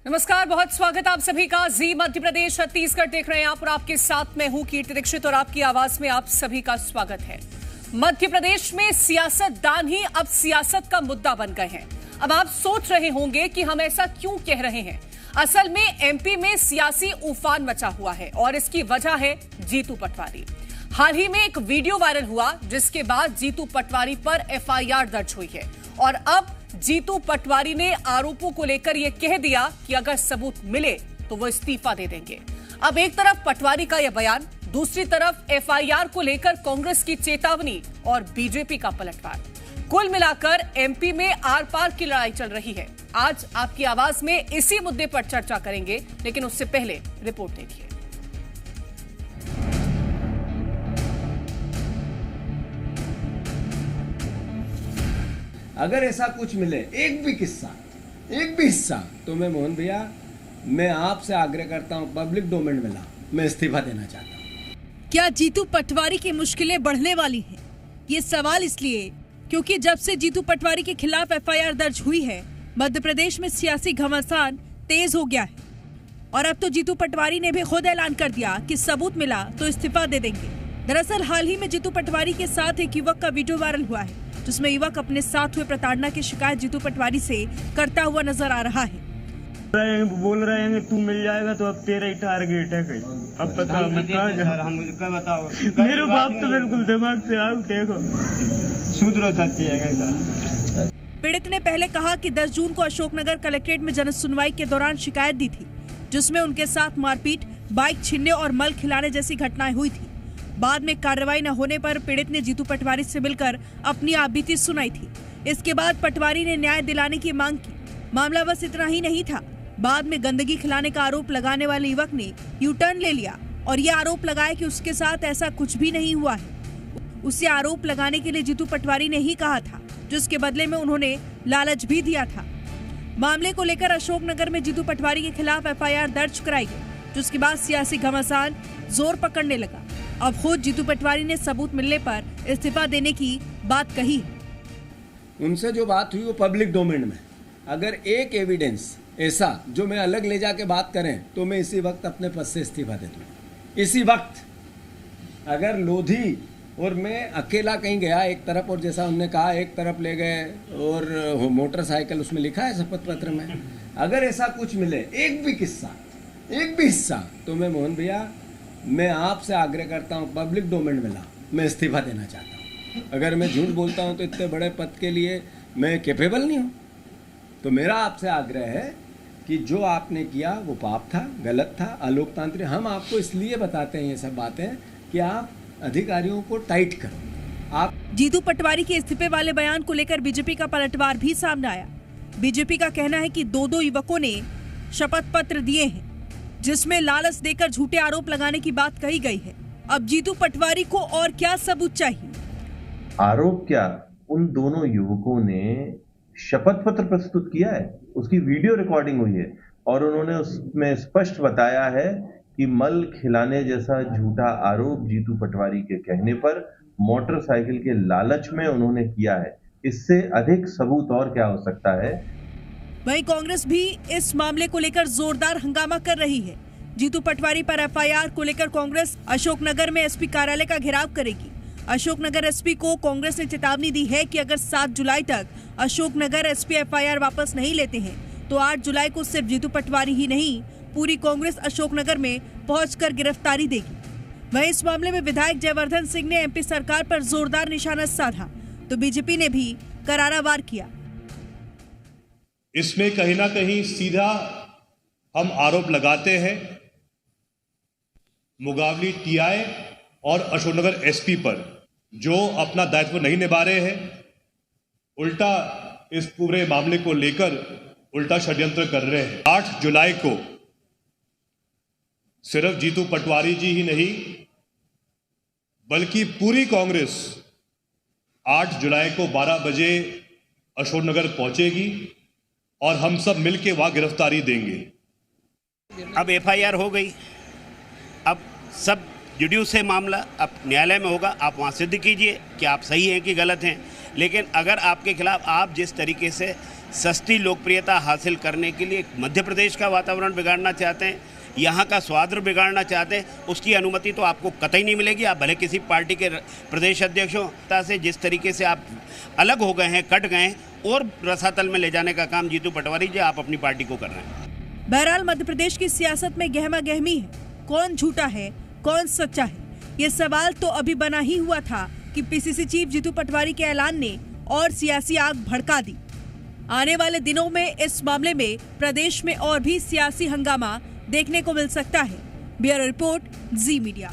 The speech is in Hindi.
नमस्कार, बहुत स्वागत आप सभी का। जी मध्य प्रदेश छत्तीसगढ़ देख रहे हैं आप और आपके साथ मैं हूं कीर्ति दीक्षित और आपकी आवाज में आप सभी का स्वागत है। मध्य प्रदेश में सियासतदान ही अब सियासत का मुद्दा बन गए हैं। अब आप सोच रहे होंगे कि हम ऐसा क्यों कह रहे हैं। असल में एमपी में सियासी उफान मचा हुआ है और इसकी वजह है जीतू पटवारी। हाल ही में एक वीडियो वायरल हुआ जिसके बाद जीतू पटवारी पर एफआईआर दर्ज हुई है और अब जीतू पटवारी ने आरोपों को लेकर यह कह दिया कि अगर सबूत मिले तो वो इस्तीफा दे देंगे। अब एक तरफ पटवारी का यह बयान, दूसरी तरफ एफआईआर को लेकर कांग्रेस की चेतावनी और बीजेपी का पलटवार। कुल मिलाकर एमपी में आर पार की लड़ाई चल रही है। आज आपकी आवाज में इसी मुद्दे पर चर्चा करेंगे, लेकिन उससे पहले रिपोर्ट देखिए। अगर ऐसा कुछ मिले, एक भी हिस्सा तो मैं मोहन भैया, मैं आपसे आग्रह करता हूं, पब्लिक डोमेन में ला, मैं इस्तीफा देना चाहता हूं। क्या जीतू पटवारी की मुश्किलें बढ़ने वाली हैं? ये सवाल इसलिए क्योंकि जब से जीतू पटवारी के खिलाफ एफआईआर दर्ज हुई है, मध्य प्रदेश में सियासी घमासान तेज हो गया है और अब तो जीतू पटवारी ने भी खुद ऐलान कर दिया कि सबूत मिला तो इस्तीफा दे देंगे। दरअसल हाल ही में जीतू पटवारी के साथ एक युवक का वीडियो वायरल हुआ है जिसमें युवक अपने साथ हुए प्रताड़ना की शिकायत जीतू पटवारी से करता हुआ नजर आ रहा है। बोल रहे हैं तू मिल जाएगा तो अब तेरा ही टारगेट है कहीं। अब पता मैं कहाँ जा, हम क्या बताओ। मेरे बाप तो बिल्कुल दिमाग से आग देखो सुधरो जाती है। पीड़ित ने पहले कहा कि 10 जून को अशोकनगर कलेक्ट्रेट में जन सुनवाई के दौरान शिकायत दी थी जिसमें उनके साथ मारपीट, बाइक छीनने और मल खिलाने जैसी घटनाएं हुई थी। बाद में कार्रवाई न होने पर पीड़ित ने जीतू पटवारी से मिलकर अपनी आपबीती सुनाई थी। इसके बाद पटवारी ने न्याय दिलाने की मांग की। मामला बस इतना ही नहीं था, बाद में गंदगी खिलाने का आरोप लगाने वाले युवक ने यू टर्न ले लिया और ये आरोप लगाया कि उसके साथ ऐसा कुछ भी नहीं हुआ है। उसे आरोप लगाने के लिए जीतू पटवारी ने ही कहा था, जिसके बदले में उन्होंने लालच भी दिया था। मामले को लेकर अशोकनगर में जीतू पटवारी के खिलाफ एफआईआर दर्ज कराई गई, जिसके बाद सियासी घमासान जोर पकड़ने लगा। अब खुद जीतू पटवारी ने सबूत मिलने पर इस्तीफा देने की बात कही है। उनसे जो बात हुई वो पब्लिक डोमेन में, अगर एक एविडेंस ऐसा जो मैं अलग ले जाके बात करें तो मैं इसी वक्त अपने पद से इस्तीफा दे दूँ। इसी वक्त अगर लोधी और मैं अकेला कहीं गया एक तरफ और जैसा उन्होंने कहा एक तरफ ले गए और मोटरसाइकिल उसमें लिखा है शपथ पत्र में, अगर ऐसा कुछ मिले, एक भी हिस्सा तो मैं मोहन भैया, मैं आपसे आग्रह करता हूं, पब्लिक डोमेन में ला, मैं इस्तीफा देना चाहता हूं। अगर मैं झूठ बोलता हूं तो इतने बड़े पद के लिए मैं कैपेबल नहीं हूं। तो मेरा आपसे आग्रह है कि जो आपने किया वो पाप था, गलत था, अलोकतांत्रिक। हम आपको इसलिए बताते हैं ये सब बातें कि आप अधिकारियों को टाइट करो। आप जीतू पटवारी के इस्तीफे वाले बयान को लेकर बीजेपी का पलटवार भी सामने आया। बीजेपी का कहना है कि दो युवकों ने शपथ पत्र दिए हैं जिसमें लालच देकर झूठे आरोप लगाने की बात कही गई है। अब जीतू पटवारी को और क्या सबूत चाहिए? आरोप क्या, उन दोनों युवकों ने शपथ पत्र प्रस्तुत किया है, उसकी वीडियो रिकॉर्डिंग हुई है और उन्होंने उसमें स्पष्ट बताया है कि मल खिलाने जैसा झूठा आरोप जीतू पटवारी के कहने पर मोटरसाइकिल के लालच में उन्होंने किया है। इससे अधिक सबूत और क्या हो सकता है? वहीं कांग्रेस भी इस मामले को लेकर जोरदार हंगामा कर रही है। जीतू पटवारी पर एफआईआर को लेकर कांग्रेस अशोकनगर में एसपी कार्यालय का घेराव करेगी। अशोकनगर एसपी को कांग्रेस ने चेतावनी दी है कि अगर 7 जुलाई तक अशोकनगर एसपी एफआईआर वापस नहीं लेते हैं तो 8 जुलाई को सिर्फ जीतू पटवारी ही नहीं, पूरी कांग्रेस अशोकनगर में पहुंचकर गिरफ्तारी देगी। वहीं इस मामले में विधायक जयवर्धन सिंह ने एमपी सरकार पर जोरदार निशाना साधा तो बीजेपी ने भी करारा वार किया। इसमें कहीं ना कहीं सीधा हम आरोप लगाते हैं मुगावली टीआई और अशोकनगर एसपी पर, जो अपना दायित्व नहीं निभा रहे हैं, उल्टा इस पूरे मामले को लेकर उल्टा षड्यंत्र कर रहे हैं। 8 जुलाई को सिर्फ जीतू पटवारी जी ही नहीं बल्कि पूरी कांग्रेस 8 जुलाई को 12 बजे अशोकनगर पहुंचेगी और हम सब मिलके वहां गिरफ्तारी देंगे। अब एफआईआर हो गई, अब सब जुडियो से मामला अब न्यायालय में होगा। आप वहाँ सिद्ध कीजिए कि आप सही हैं कि गलत हैं। लेकिन अगर आपके खिलाफ आप जिस तरीके से सस्ती लोकप्रियता हासिल करने के लिए मध्य प्रदेश का वातावरण बिगाड़ना चाहते हैं, यहाँ का स्वाद बिगाड़ना चाहते हैं, उसकी अनुमति तो आपको कतई नहीं मिलेगी। आप भले किसी पार्टी के प्रदेश अध्यक्षों से जिस तरीके से आप अलग हो गए हैं, कट गए हैं, और रसातल में ले जाने का काम जीतू पटवारी जी आप अपनी पार्टी को कर रहे हैं। बहरहाल मध्य प्रदेश की सियासत में गहमा गहमी है, कौन झूठा है कौन सच्चा है, ये सवाल तो अभी बना ही हुआ था कि पीसीसी चीफ जीतू पटवारी के ऐलान ने और सियासी आग भड़का दी। आने वाले दिनों में इस मामले में प्रदेश में और भी सियासी हंगामा देखने को मिल सकता है। ब्यूरो रिपोर्ट, जी मीडिया।